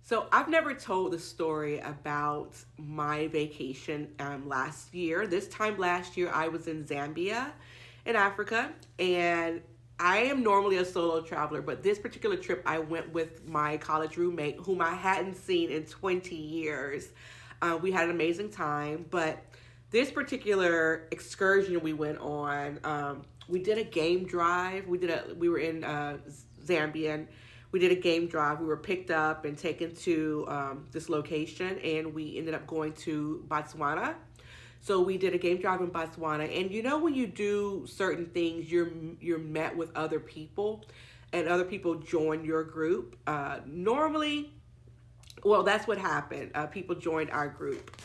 So I've never told the story about my vacation last year. This time last year, I was in Zambia in Africa, and I am normally a solo traveler, but this particular trip I went with my college roommate, whom I hadn't seen in 20 years. We had an amazing time, but this particular excursion we went on, we did a game drive. We were in Zambia. We did a game drive. We were picked up and taken to this location, and we ended up going to Botswana. So we did a game drive in Botswana, and you know when you do certain things, you're met with other people, and other people join your group. Normally, well, that's what happened. People joined our group.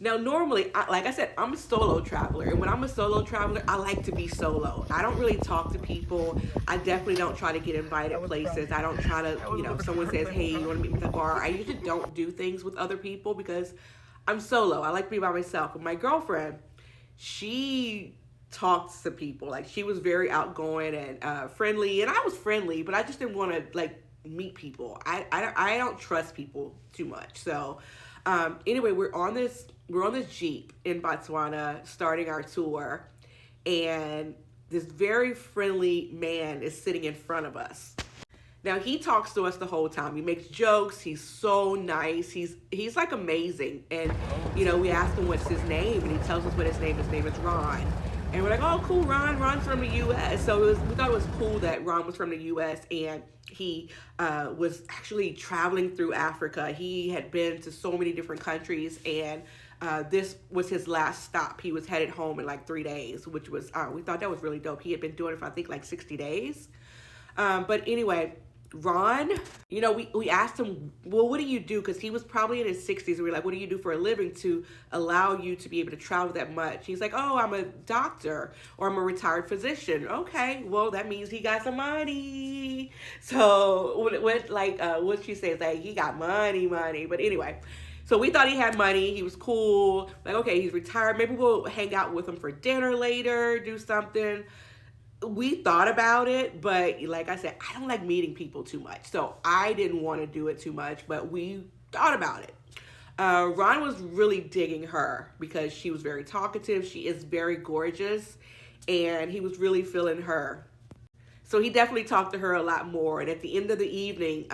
Now, normally, like I said, I'm a solo traveler. And when I'm a solo traveler, I like to be solo. I don't really talk to people. I definitely don't try to get invited places. I don't try to, if someone says, hey, you want to meet me at the bar? I usually don't do things with other people because I'm solo. I like to be by myself. But my girlfriend, she talks to people. Like, she was very outgoing and friendly. And I was friendly, but I just didn't want to, meet people. I don't trust people too much. So, anyway, we're on this Jeep in Botswana starting our tour, and this very friendly man is sitting in front of us. Now, he talks to us the whole time. He makes jokes. He's so nice. He's like amazing. And we asked him what's his name, and he tells us what his name is. His name is Ron. And we're like, oh, cool, Ron. Ron's from the U.S. So we thought it was cool that Ron was from the U.S. and he was actually traveling through Africa. He had been to so many different countries, and this was his last stop. He was headed home in 3 days, which was, we thought that was really dope. He had been doing it for, I think, 60 days. But anyway, Ron, we asked him, well, what do you do? Because he was probably in his 60s. And we were like, what do you do for a living to allow you to be able to travel that much? He's like, oh, I'm a doctor or I'm a retired physician. Okay, well, that means he got some money. So what she says, he got money. But anyway, so we thought he had money. He was cool. Okay, he's retired. Maybe we'll hang out with him for dinner later, do something. We thought about it, but like I said, I don't like meeting people too much. So I didn't want to do it too much, but we thought about it. Ron was really digging her because she was very talkative. She is very gorgeous, and he was really feeling her. So he definitely talked to her a lot more. And at the end of the evening,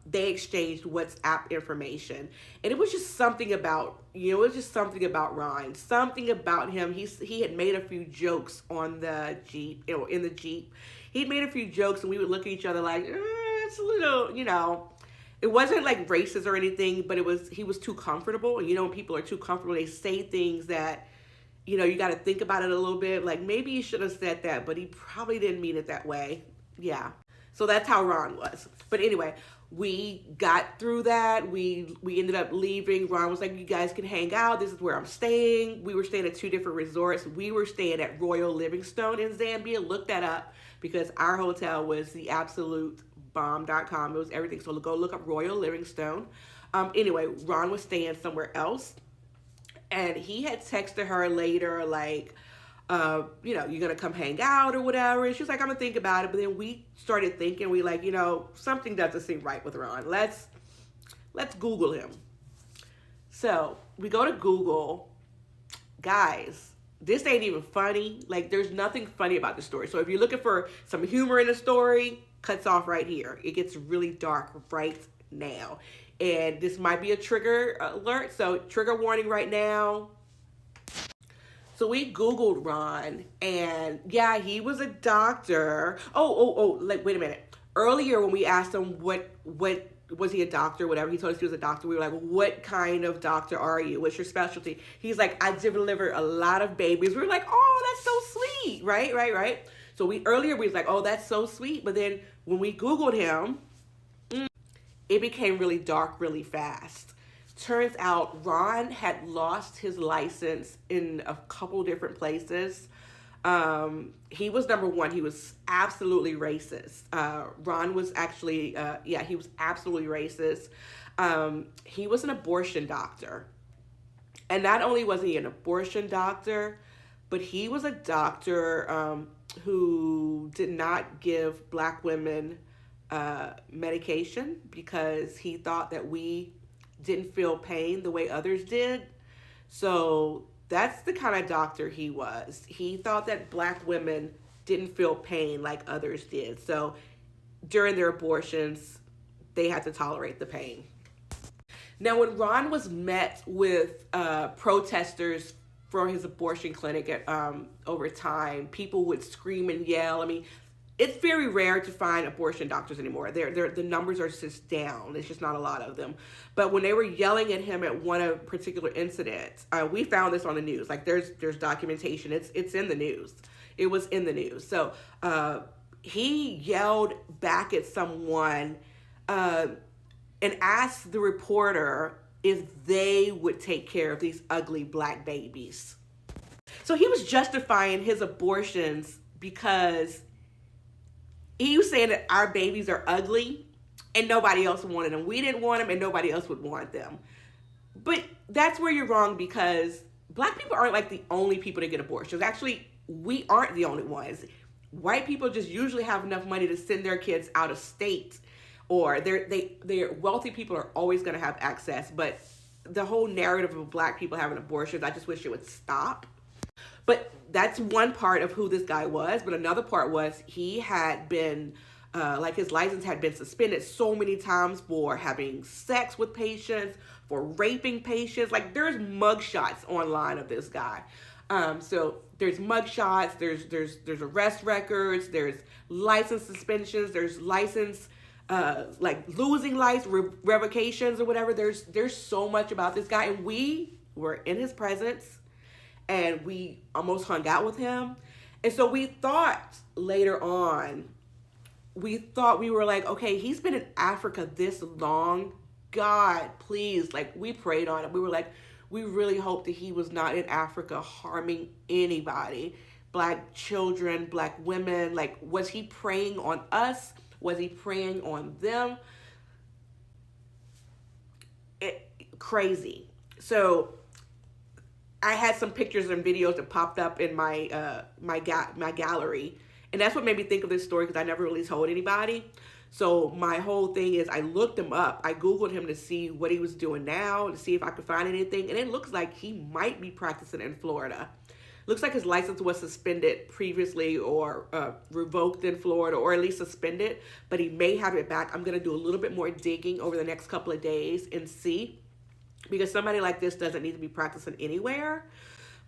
they exchanged WhatsApp information. And it was just something about, Ron, something about him. He had made a few jokes on the Jeep, in the Jeep. He'd made a few jokes, and we would look at each other like, it's a little, it wasn't racist or anything, but he was too comfortable. And when people are too comfortable, they say things that, you got to think about it a little bit. Maybe he should have said that, but he probably didn't mean it that way. Yeah. So that's how Ron was. But anyway, we got through that. We ended up leaving. Ron was like, you guys can hang out. This is where I'm staying. We were staying at 2 different resorts. We were staying at Royal Livingstone in Zambia. Look that up because our hotel was the absolute bomb.com. It was everything. So go look up Royal Livingstone. Anyway, Ron was staying somewhere else. And he had texted her later, you're going to come hang out or whatever. And she was like, I'm going to think about it. But then we started thinking, something doesn't seem right with Ron. Let's Google him. So we go to Google. Guys, this ain't even funny. There's nothing funny about the story. So if you're looking for some humor in the story, cuts off right here. It gets really dark right now. And this might be a trigger alert. So trigger warning right now. So we Googled Ron, and yeah, he was a doctor. Wait a minute. Earlier when we asked him what was he a doctor, whatever, he told us he was a doctor. We were like, what kind of doctor are you? What's your specialty? He's like, I delivered a lot of babies. We were like, oh, that's so sweet. Right. So we was like, oh, that's so sweet. But then when we Googled him, it became really dark really fast. Turns out Ron had lost his license in a couple different places. He was number one. He was absolutely racist. Ron was actually, he was absolutely racist. He was an abortion doctor. And not only was he an abortion doctor, but he was a doctor who did not give Black women medication because he thought that we didn't feel pain the way others did. So that's the kind of doctor he was. He thought that black women didn't feel pain like others did. So during their abortions, they had to tolerate the pain. Now, when Ron was met with protesters for his abortion clinic over time, people would scream and yell. I mean, it's very rare to find abortion doctors anymore. The numbers are just down. There's just not a lot of them. But when they were yelling at him at one particular incident, we found this on the news. Like there's documentation. It's in the news. It was in the news. So he yelled back at someone and asked the reporter if they would take care of these ugly black babies. So he was justifying his abortions because he was saying that our babies are ugly and nobody else wanted them. We didn't want them and nobody else would want them. But that's where you're wrong, because black people aren't like the only people to get abortions. Actually, we aren't the only ones. White people just usually have enough money to send their kids out of state, or they're wealthy people are always going to have access. But the whole narrative of black people having abortions, I just wish it would stop. But that's one part of who this guy was. But another part was he had been, his license had been suspended so many times for having sex with patients, for raping patients. Like there's mugshots online of this guy. So there's mugshots, there's arrest records, there's license suspensions, there's license, losing license revocations or whatever. There's so much about this guy, and we were in his presence. And we almost hung out with him. And so we thought later on, we were like, okay, he's been in Africa this long. God, please. Like, we prayed on it. We were like, we really hope that he was not in Africa harming anybody. Black children, black women. Like, was he preying on us? Was he preying on them? Crazy. So I had some pictures and videos that popped up in my gallery, and that's what made me think of this story, because I never really told anybody. So my whole thing is, I looked him up. I Googled him to see what he was doing now, to see if I could find anything, and it looks like he might be practicing in Florida. Looks like his license was suspended previously, or revoked in Florida, or at least suspended, but he may have it back. I'm going to do a little bit more digging over the next couple of days and see, because somebody like this doesn't need to be practicing anywhere.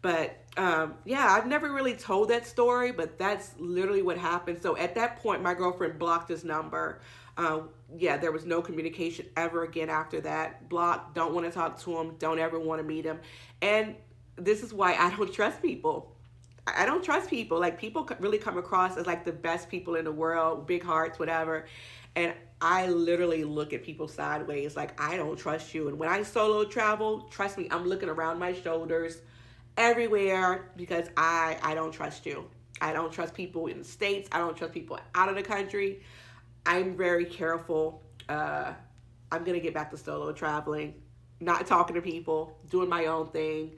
But I've never really told that story, but that's literally what happened. So at that point, my girlfriend blocked his number. There was no communication ever again after that. Blocked, don't want to talk to him, don't ever want to meet him. And this is why I don't trust people. I don't trust people. Like, people really come across as like the best people in the world, big hearts, whatever. And I literally look at people sideways, like, I don't trust you. And when I solo travel, trust me, I'm looking around my shoulders everywhere, because I don't trust you. I don't trust people in the States. I don't trust people out of the country. I'm very careful. I'm going to get back to solo traveling, not talking to people, doing my own thing.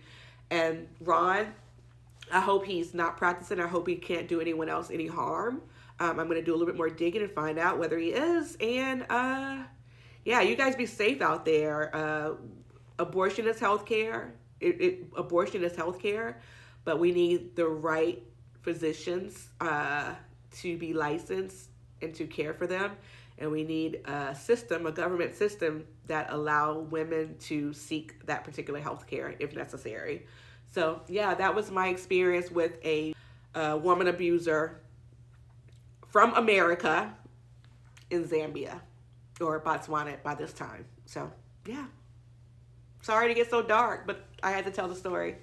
And Ron, I hope he's not practicing. I hope he can't do anyone else any harm. I'm going to do a little bit more digging and find out whether he is. And you guys be safe out there. Abortion is healthcare. Abortion is healthcare, but we need the right physicians to be licensed and to care for them. And we need a government system that allow women to seek that particular healthcare if necessary. So that was my experience with a woman abuser from America in Zambia, or Botswana by this time. So, sorry to get so dark, but I had to tell the story.